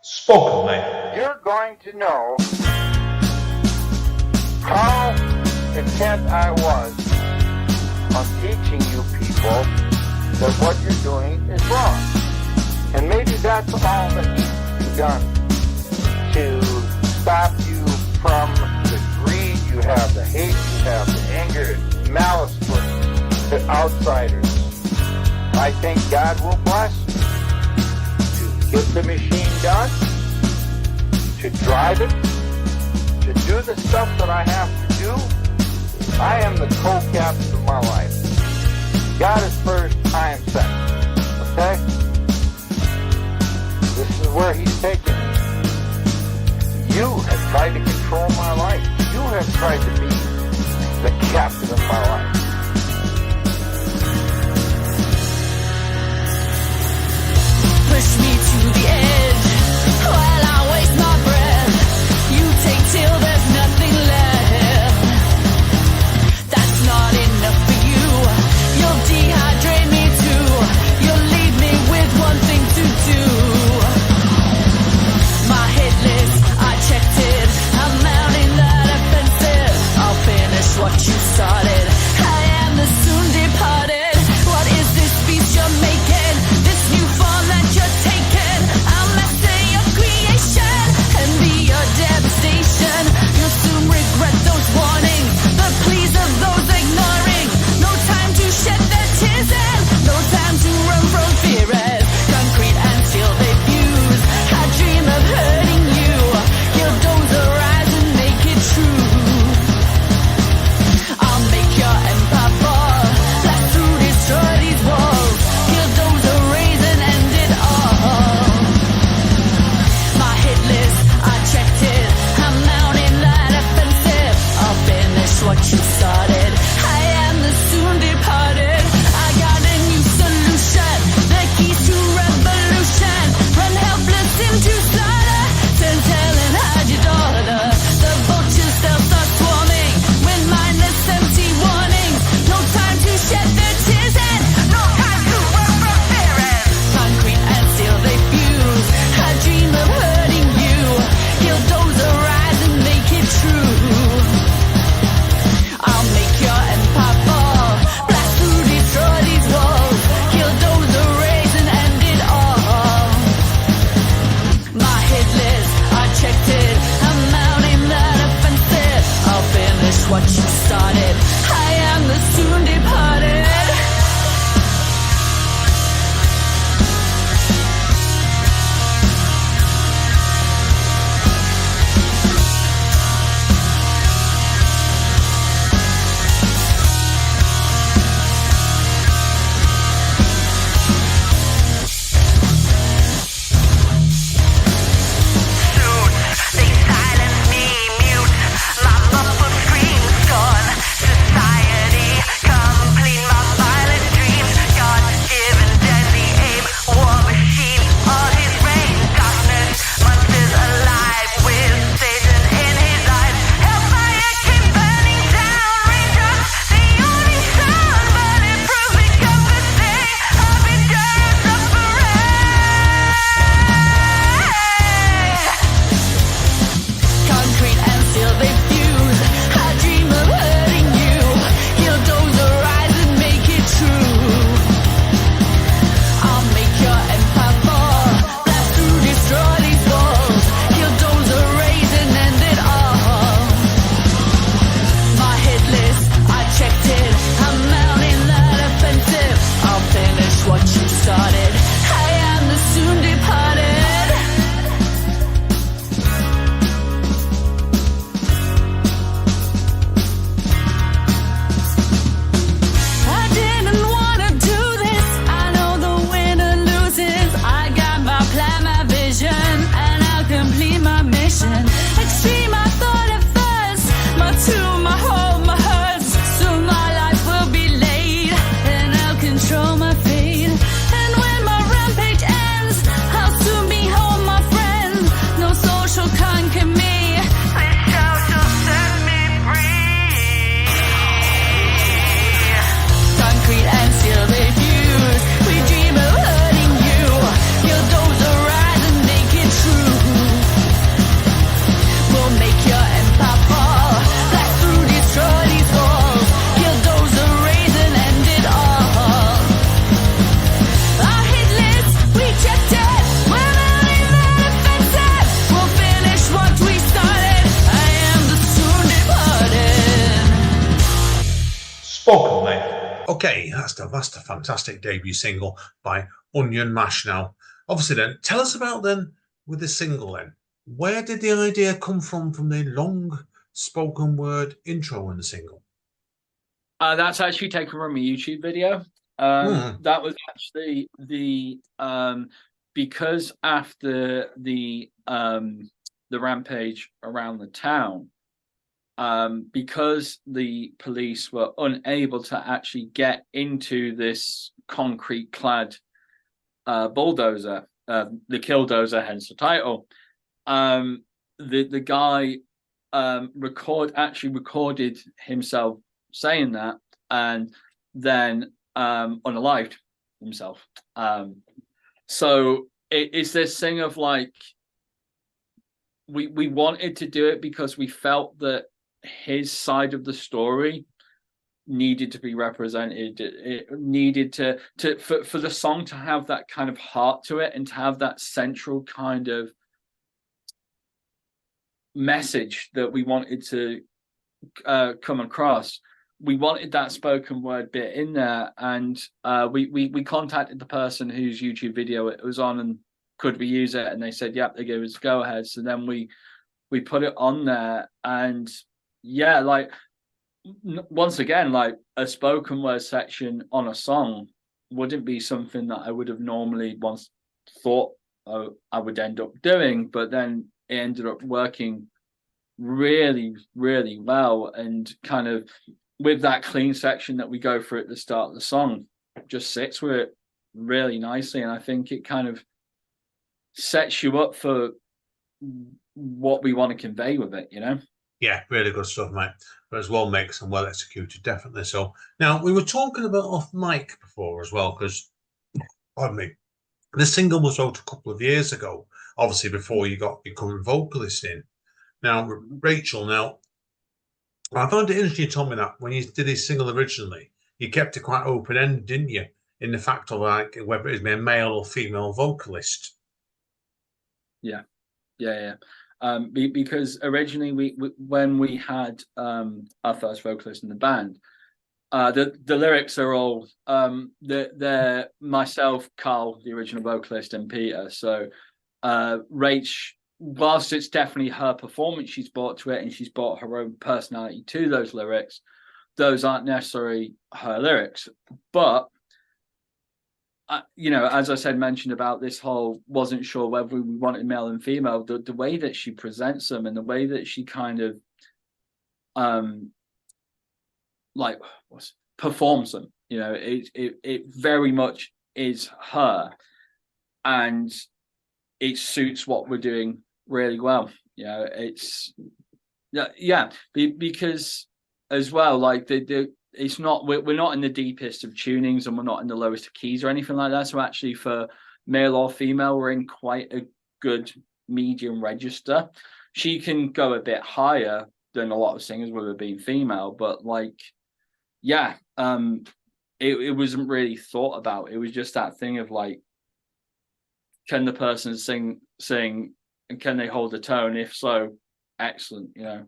Spoken language. You're going to know how intent I was on teaching you people that what you're doing is wrong. And maybe that's all that needs to be done to stop you from the greed you have, the hate you have, the anger, malice for the outsiders. I think God will bless you to get the machine done, to drive it, to do the stuff that I have to do. I am the co-captain of my life. God is first, I am second. Okay? This is where He's taking me. You have tried to control my life. You have tried to be the captain of my life. Push me to the edge while I waste my breath. You take till there's nothing left. That's not enough for you. You'll dehydrate me too. You'll leave me with one thing to do. My hit list, I checked it. I'm mounting that offensive. I'll finish what you started. I am the soon departed. What is this beast you're making? This new form that you're taking? I'm Okay, that's a fantastic debut single by Onion Mash. Now, obviously, then tell us about then with the single. Then, where did the idea come from the long spoken word intro in the single? That's actually taken from a YouTube video. That was actually the because after the rampage around the town, because the police were unable to actually get into this concrete clad bulldozer, the killdozer, hence the title. The guy recorded himself saying that, and then unalived himself. So it's this thing of like, we wanted to do it because we felt that his side of the story needed to be represented. It needed to for the song to have that kind of heart to it, and to have that central kind of message that we wanted to come across. We wanted that spoken word bit in there, and we contacted the person whose YouTube video it was on, and could we use it? And they said, yep, they gave us go ahead. So then we put it on there, and yeah, like once again, like a spoken word section on a song wouldn't be something that I would have normally once thought I would end up doing, but then it ended up working really, really well, and kind of with that clean section that we go through at the start of the song, just sits with it really nicely. And I think it kind of sets you up for what we want to convey with it, you know? Yeah, really good stuff, mate. But it's well mixed and well executed, definitely. So now we were talking about off mic before as well, because, pardon me, the single was wrote a couple of years ago, obviously before you got becoming vocalist in. Now, Rachel, now, I found it interesting you told me that when you did this single originally, you kept it quite open-ended, didn't you? In the fact of like whether it was a male or female vocalist. Yeah. Because originally we when we had our first vocalist in the band, the lyrics are all they're myself, Carl, the original vocalist, and Peter. So Rach, whilst it's definitely her performance she's brought to it, and she's brought her own personality to those lyrics, those aren't necessarily her lyrics. But you know, as I said, mentioned about this whole, wasn't sure whether we wanted male and female, the way that she presents them, and the way that she kind of like performs them, you know, it very much is her, and it suits what we're doing really well. You know, it's because as well, like it's not, we're not in the deepest of tunings, and we're not in the lowest of keys or anything like that. So actually, for male or female, we're in quite a good medium register. She can go a bit higher than a lot of singers with her being female, but like, yeah, it wasn't really thought about. It was just that thing of like, can the person sing, and can they hold a tone? If so, excellent, you know.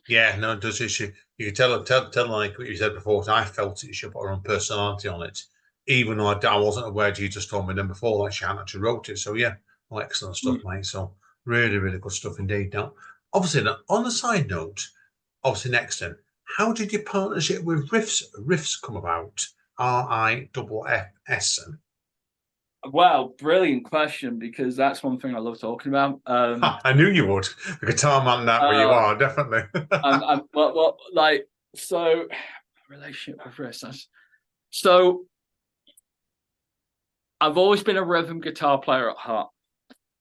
Yeah, no, it does. You can tell like what you said before. I felt it. She put her own personality on it, even though I wasn't aware. You just told me then before, like she hadn't actually wrote it. So yeah, well, excellent stuff, mate. So really, really good stuff indeed. Now, obviously, on the side note, obviously next then, how did your partnership with riffs come about? RIFFS. Well, brilliant question, because that's one thing I love talking about. I knew you would. The guitar man, that where you are, definitely. Well, like, so relationship with riffs. So I've always been a rhythm guitar player at heart.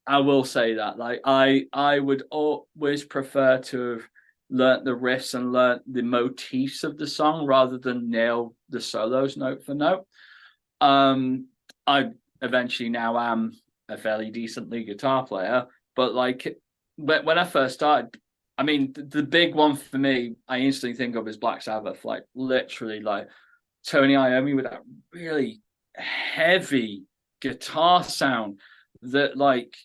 I will say that. Like, I would always prefer to have learnt the riffs and learnt the motifs of the song rather than nail the solos note for note. I eventually now am a fairly decent lead guitar player, but like when I first started, I mean, the big one for me, I instantly think of is Black Sabbath. Like literally, like Tony Iommi with that really heavy guitar sound that, like,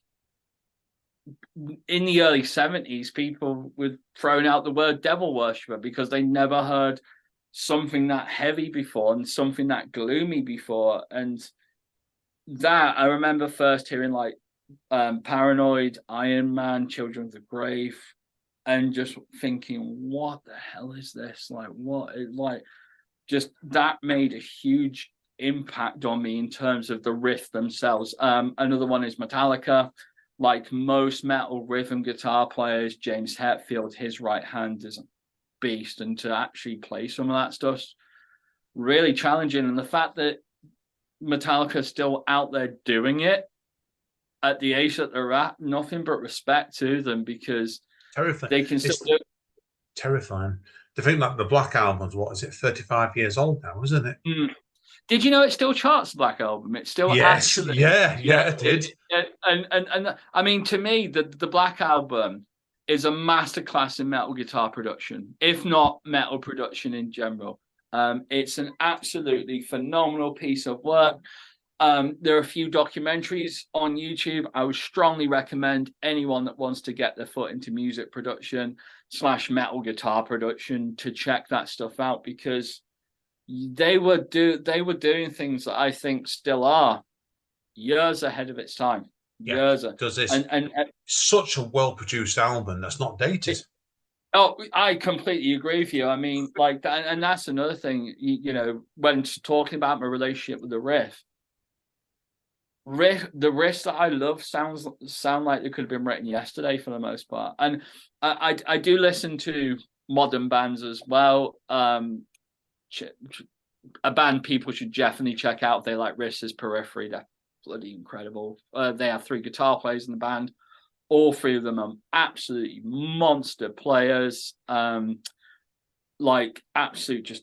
in the early 70s, people were throwing out the word devil worshiper because they never heard something that heavy before and something that gloomy before. And that I remember first hearing like Paranoid, Iron Man, Children of the Grave, and just thinking, what the hell is this? Like, what? Like, just that made a huge impact on me in terms of the riff themselves. Another one is Metallica. Like most metal rhythm guitar players, James Hetfield, his right hand is a beast, and to actually play some of that stuff's really challenging. And the fact that Metallica is still out there doing it at the age that they're at, nothing but respect to them, because Terrifying. they can still do it. Terrifying. To think that the Black Album's, what is it, 35 years old now, isn't it? Did you know it still charts, the Black Album? It's still Yes, actually, yeah, it did. And I mean, to me, the Black Album is a masterclass in metal guitar production, if not metal production in general. It's an absolutely phenomenal piece of work. There are a few documentaries on YouTube. I would strongly recommend anyone that wants to get their foot into music production / metal guitar production to check that stuff out, because they were doing things that I think still are years ahead of its time. Yeah, does this and such a well-produced album that's not dated. Oh, I completely agree with you. I mean, like that, and that's another thing. You know, when talking about my relationship with the the riffs that I love sound like they could have been written yesterday for the most part. And I do listen to modern bands as well. A band people should definitely check out if they like riffs is Periphery. They're bloody incredible. They have 3 guitar players in the band. All 3 of them are absolutely monster players. Like absolute just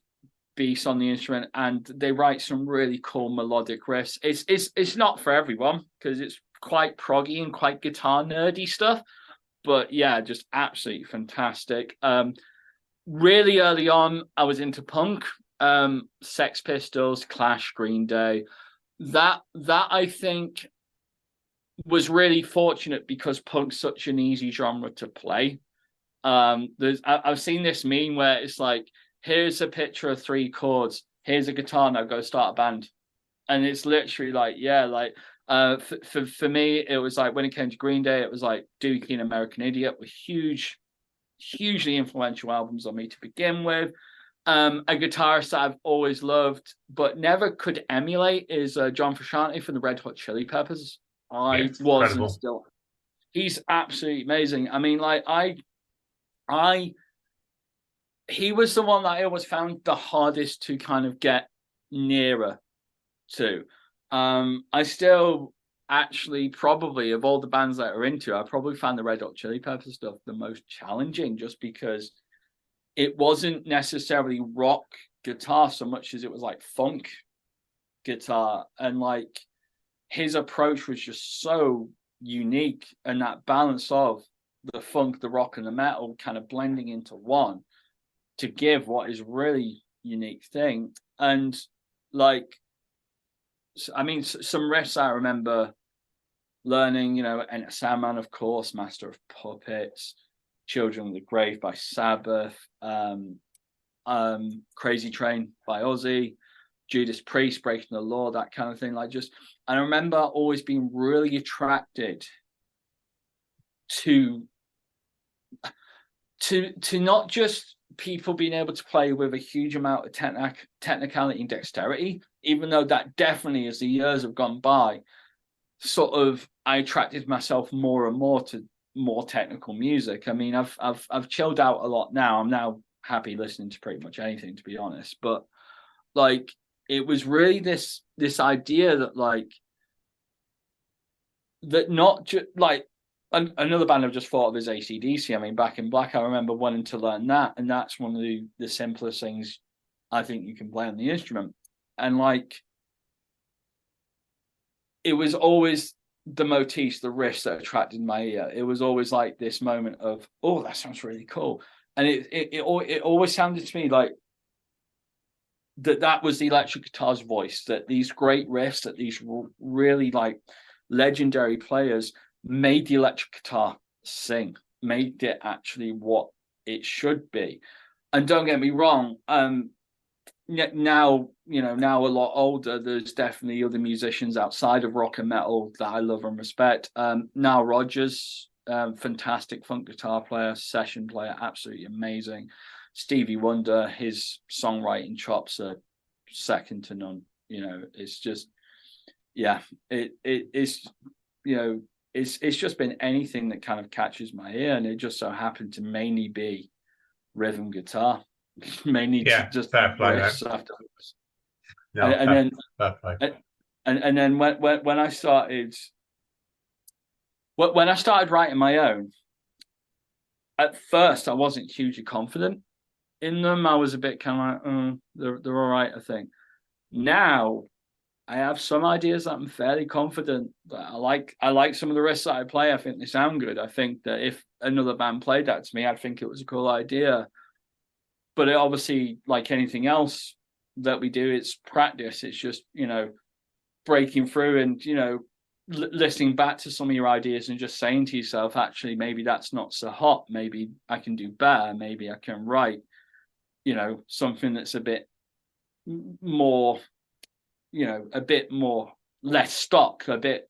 beasts on the instrument, and they write some really cool melodic riffs. It's not for everyone because it's quite proggy and quite guitar nerdy stuff, but yeah, just absolutely fantastic. Really early on, I was into punk, Sex Pistols, Clash, Green Day. That I think was really fortunate because punk's such an easy genre to play. I've seen this meme where it's like, here's a picture of 3 chords, here's a guitar, now go start a band. And it's literally like, yeah, like for me, it was like when it came to Green Day, it was like Dookie and American Idiot were hugely influential albums on me to begin with. A guitarist that I've always loved but never could emulate is John Frusciante from the Red Hot Chili Peppers. He's absolutely amazing. I mean, like he was the one that I always found the hardest to kind of get nearer to. I still actually probably, of all the bands that are into, I probably found the Red Hot Chili Peppers stuff the most challenging, just because it wasn't necessarily rock guitar so much as it was like funk guitar, and like his approach was just so unique, and that balance of the funk, the rock, and the metal kind of blending into one to give what is really unique thing. And like, I mean, some riffs I remember learning, you know, Enter Sandman, of course, Master of Puppets, Children of the Grave by Sabbath, Crazy Train by Ozzy, Judas Priest, Breaking the Law, that kind of thing. Like, just, and I remember always being really attracted to not just people being able to play with a huge amount of technicality and dexterity, even though that definitely, as the years have gone by, sort of I attracted myself more and more to more technical music. I mean, I've chilled out a lot now. I'm now happy listening to pretty much anything, to be honest. But like, it was really this idea that like, that not just like, another band I've just thought of is AC/DC. I mean, Back in Black, I remember wanting to learn that, and that's one of the simplest things I think you can play on the instrument. And like, it was always the motifs, the riffs that attracted my ear. It was always like this moment of, oh, that sounds really cool. And it always sounded to me like that was the electric guitar's voice, that these great riffs, that these really like legendary players made the electric guitar sing, made it actually what it should be. And don't get me wrong, now, now a lot older, there's definitely other musicians outside of rock and metal that I love and respect. Now Rogers, fantastic funk guitar player, session player, absolutely amazing. Stevie Wonder, his songwriting chops are second to none. It's just, it's it's just been anything that kind of catches my ear, and it just so happened to mainly be rhythm guitar, mainly to just fair play, riffs afterwards. No, fair play. And then when I started writing my own, at first I wasn't hugely confident in them. I was a bit kind of like, they're all right, I think. Now I have some ideas that I'm fairly confident that I like some of the riffs that I play. I think they sound good. I think that if another band played that to me, I'd think it was a cool idea. But it obviously, like anything else that we do, it's practice. It's just, breaking through and, listening back to some of your ideas and just saying to yourself, actually, maybe that's not so hot. Maybe I can do better. Maybe I can write, something that's a bit more, a bit more less stock, a bit,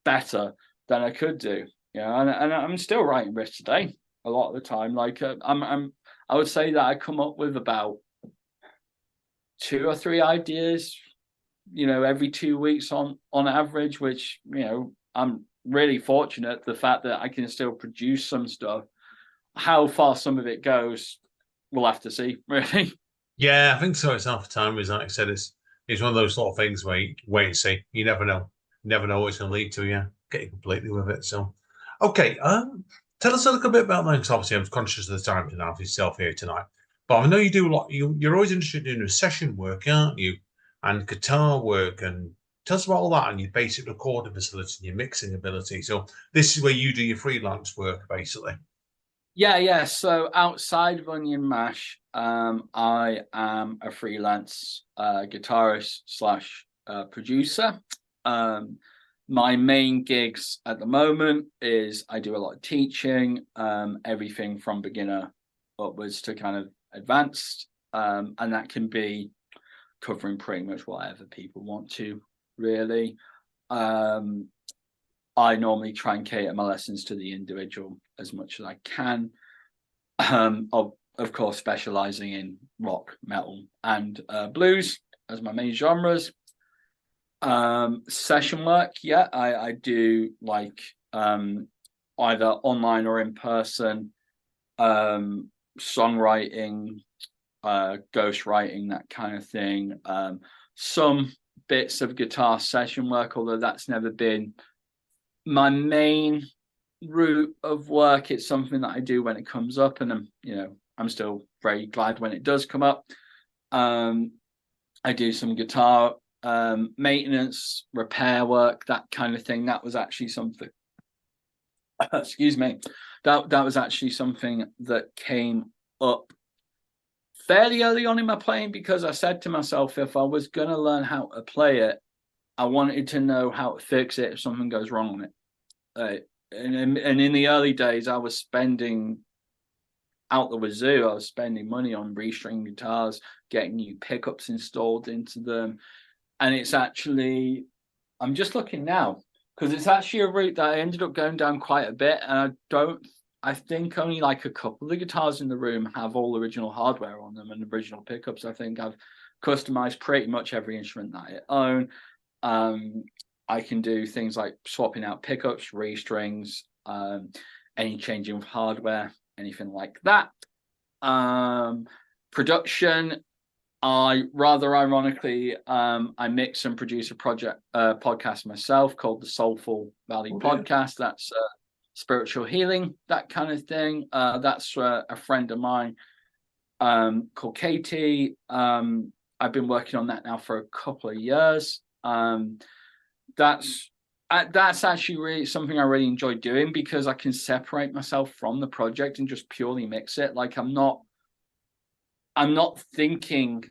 better than I could do. And I'm still writing riffs today a lot of the time. Like I would say that I come up with about 2 or 3 ideas, every 2 weeks on average, which, I'm really fortunate. The fact that I can still produce some stuff. How far some of it goes, we'll have to see, really. Yeah, I think so. It's half the time. Is like I said, it's one of those sort of things where you wait and see. You never know. You never know what it's going to lead to. Yeah, getting completely with it. So, okay. Tell us a little bit about that, because obviously I'm conscious of the time to have yourself here tonight. But I know you do a lot. You're always interested in session work, aren't you? And guitar work. And tell us about all that and your basic recording facility and your mixing ability. So this is where you do your freelance work, basically. Yeah. So outside of Onion Mash, I am a freelance guitarist / producer. My main gigs at the moment is I do a lot of teaching, everything from beginner upwards to kind of advanced, and that can be covering pretty much whatever people want to, really. I normally try and cater my lessons to the individual as much as I can. Of course, specializing in rock, metal, and blues as my main genres. Session work, I do like either online or in person, songwriting, ghostwriting, that kind of thing. Some bits of guitar session work, although that's never been my main route of work. It's something that I do when it comes up, and I'm still very glad when it does come up. I do some guitar maintenance, repair work, that kind of thing. That was actually something excuse me, that was actually something that came up fairly early on in my playing, because I said to myself, if I was going to learn how to play it, I wanted to know how to fix it if something goes wrong on it. And in the early days, I was spending out the wazoo. I was spending money on restringing guitars, getting new pickups installed into them. And it's actually, I'm just looking now, because it's actually a route that I ended up going down quite a bit. And I think only like a couple of the guitars in the room have all original hardware on them and original pickups. I think I've customized pretty much every instrument that I own. I can do things like swapping out pickups, restrings, any changing of hardware, anything like that. Production, I rather ironically, I mix and produce a podcast myself called the Soulful Valley Podcast. That's spiritual healing, that kind of thing. That's a friend of mine called Katie. I've been working on that now for a couple of years. That's actually really something I really enjoy doing, because I can separate myself from the project and just purely mix it. Like I'm not thinking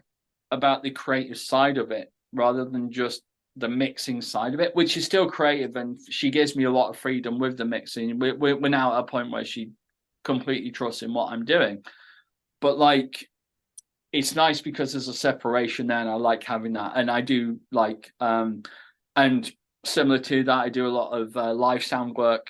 about the creative side of it rather than just the mixing side of it, which is still creative, and she gives me a lot of freedom with the mixing. We're now at a point where she completely trusts in what I'm doing. But like, it's nice because there's a separation there, and I like having that. And I do like, and similar to that, I do a lot of live sound work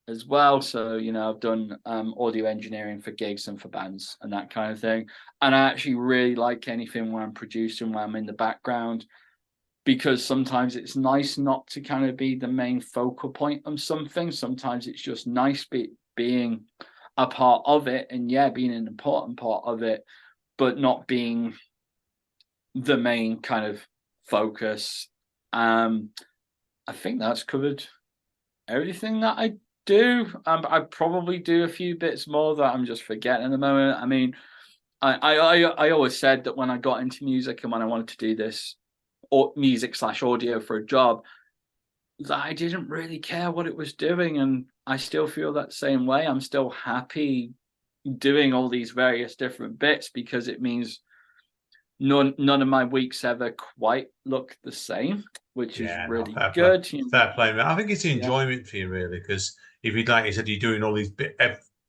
as well. So, you know, I've done audio engineering for gigs and for bands and that kind of thing. And I actually really like anything where I'm producing, where I'm in the background, because sometimes it's nice not to kind of be the main focal point of something. Sometimes it's just nice being a part of it, and yeah, being an important part of it, but not being the main kind of focus. I think that's covered everything that I do. I probably do a few bits more that I'm just forgetting at the moment. I mean, I always said that when I got into music and when I wanted to do this or music/audio for a job, that I didn't really care what it was doing, and I still feel that same way. I'm still happy doing all these various different bits because it means none of my weeks ever quite look the same, which is really good. Fair play, mate. I think it's the enjoyment for you, really, because if you, like you said, you're doing all these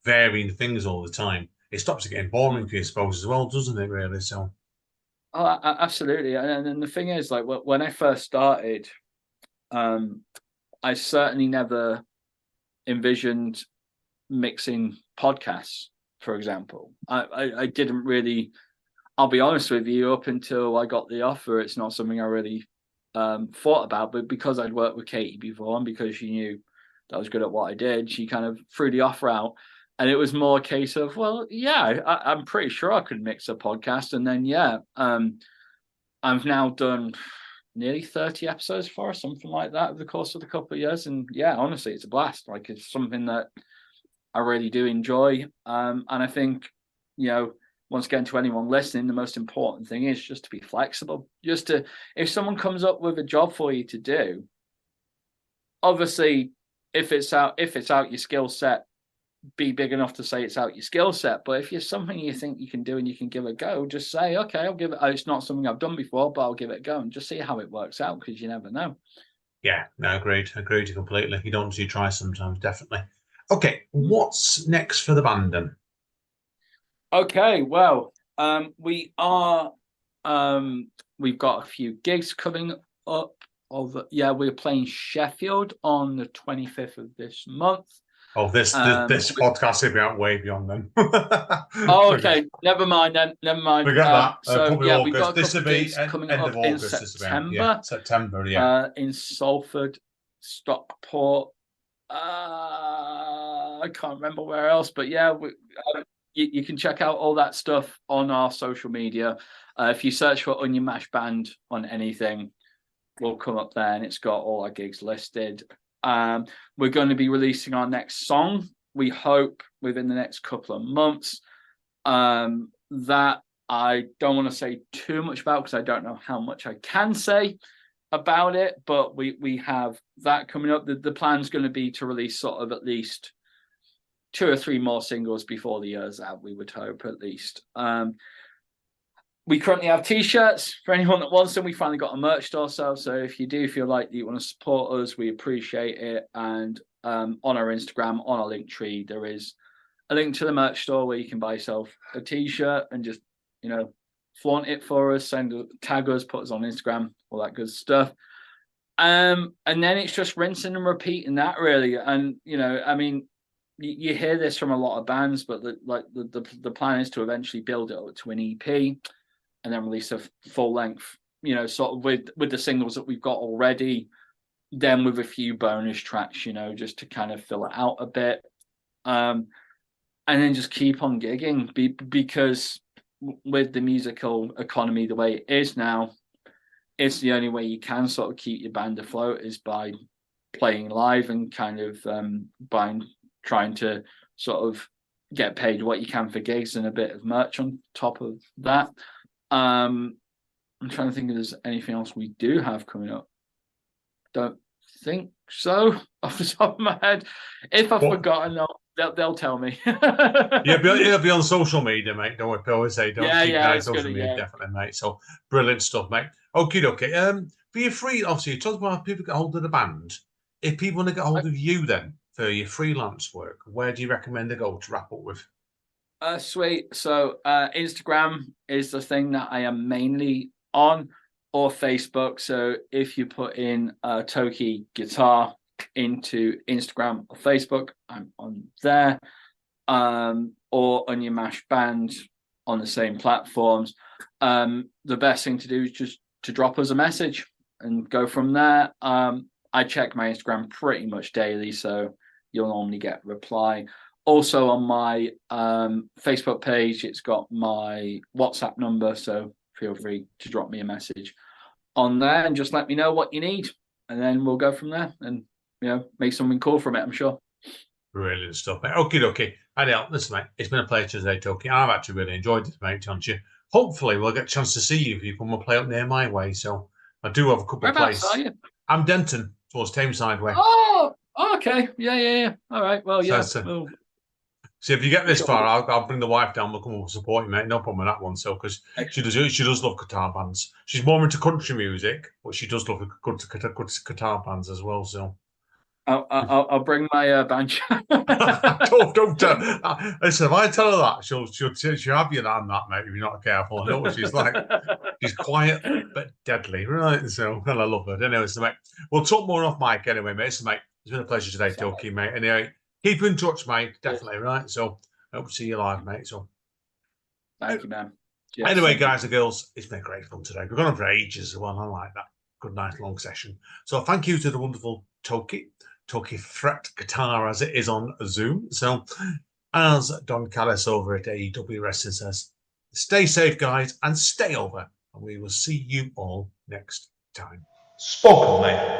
varying things all the time, it stops it getting boring for you, I suppose, as well, doesn't it, really? So, oh, absolutely. And then the thing is, like, when I first started, I certainly never envisioned mixing podcasts, for example. I didn't really, I'll be honest with you, up until I got the offer, it's not something I really thought about. But because I'd worked with Katie before, and because she knew that I was good at what I did, she kind of threw the offer out. And it was more a case of, well, yeah, I'm pretty sure I could mix a podcast. And then, yeah, I've now done nearly 30 episodes for us, something like that, over the course of a couple of years. And yeah, honestly, it's a blast. Like, it's something that I really do enjoy. And I think, you know, once again, to anyone listening, the most important thing is just to be flexible. Just to, if someone comes up with a job for you to do, obviously, if it's out your skill set, be big enough to say it's out your skill set. But if it's something you think you can do and you can give it a go, just say, okay, I'll give it. It's not something I've done before, but I'll give it a go and just see how it works out, because you never know. Yeah, no, agreed completely. You don't do try sometimes, definitely. Okay, what's next for the band then? Okay, well, we've got a few gigs coming up. We're playing Sheffield on the 25th of this month. Oh, this podcast will be out way beyond then. Oh, okay. Never mind then. Never mind. Forget that. So yeah, we've got a this couple of gigs coming up in September. September, yeah. In Salford, Stockport. I can't remember where else, but yeah, you can check out all that stuff on our social media. If you search for Onion Mash Band on anything, we'll come up there, and it's got all our gigs listed. We're going to be releasing our next song, we hope, within the next couple of months. That I don't want to say too much about, because I don't know how much I can say about it, but we have that coming up. The plan's going to be to release sort of at least 2 or 3 more singles before the year's out, we would hope, at least. We currently have t-shirts for anyone that wants them. We finally got a merch store, so if you do feel like you want to support us, we appreciate it. And on our Instagram, on our link tree, there is a link to the merch store where you can buy yourself a t-shirt and just, you know, flaunt it for us, tag us, put us on Instagram, all that good stuff. And then it's just rinsing and repeating that, really. And, you know, I mean, you hear this from a lot of bands, but the plan is to eventually build it up to an EP and then release a full length, you know, sort of with the singles that we've got already, then with a few bonus tracks, you know, just to kind of fill it out a bit. And then just keep on gigging, because with the musical economy the way it is now, it's the only way you can sort of keep your band afloat is by playing live and kind of by trying to sort of get paid what you can for gigs and a bit of merch on top of that. I'm trying to think if there's anything else we do have coming up. Don't think so off the top of my head. If I've forgotten, they'll tell me. It'll be on social media, mate. Don't always say, social media, definitely, mate. So brilliant stuff, mate. Okay. For your free, obviously, you talked about how people get hold of the band. If people want to get hold of you then for your freelance work, where do you recommend they go to wrap up with? Sweet. So Instagram is the thing that I am mainly on, or Facebook. So if you put in Toki Guitar into Instagram or Facebook, I'm on there. Or on your Mash Band on the same platforms. The best thing to do is just to drop us a message and go from there. I check my Instagram pretty much daily, so you'll normally get a reply. Also on my Facebook page, it's got my WhatsApp number, so feel free to drop me a message on there and just let me know what you need, and then we'll go from there and make something cool from it, I'm sure. Brilliant stuff, mate. Okie dokie. Anyway, listen, mate, it's been a pleasure today, Toki. I've actually really enjoyed it, mate, don't you? Hopefully we'll get a chance to see you if you come and play up near my way. So I do have a couple of places. Are you? I'm Denton, towards Tameside way. Oh, okay. Yeah. All right. Well, yeah. So if you get this far, I'll bring the wife down. We'll come and support you, mate. No problem with that one. So because she does love guitar bands. She's more into country music, but she does love good guitar bands as well. So I'll bring my banjo. don't listen. If I tell her that, she'll have you on that, mate. If you're not careful, I know what she's like. She's quiet but deadly, right? So I love her. Anyway, so mate, we'll talk more off mic anyway, mate. So mate, it's been a pleasure today, Toki, mate. Anyway, keep in touch, mate. Definitely, right? So I hope to see you live, mate. So thank you, man. Yes. Anyway, guys and girls, it's been great fun today. We've gone on for ages as well. I like that. Good, nice, long session. So thank you to the wonderful Toki Threat Guitar, as it is on Zoom. So as Don Callis over at AEW Wrestling says, stay safe, guys, and stay over. And we will see you all next time. Spoken, mate.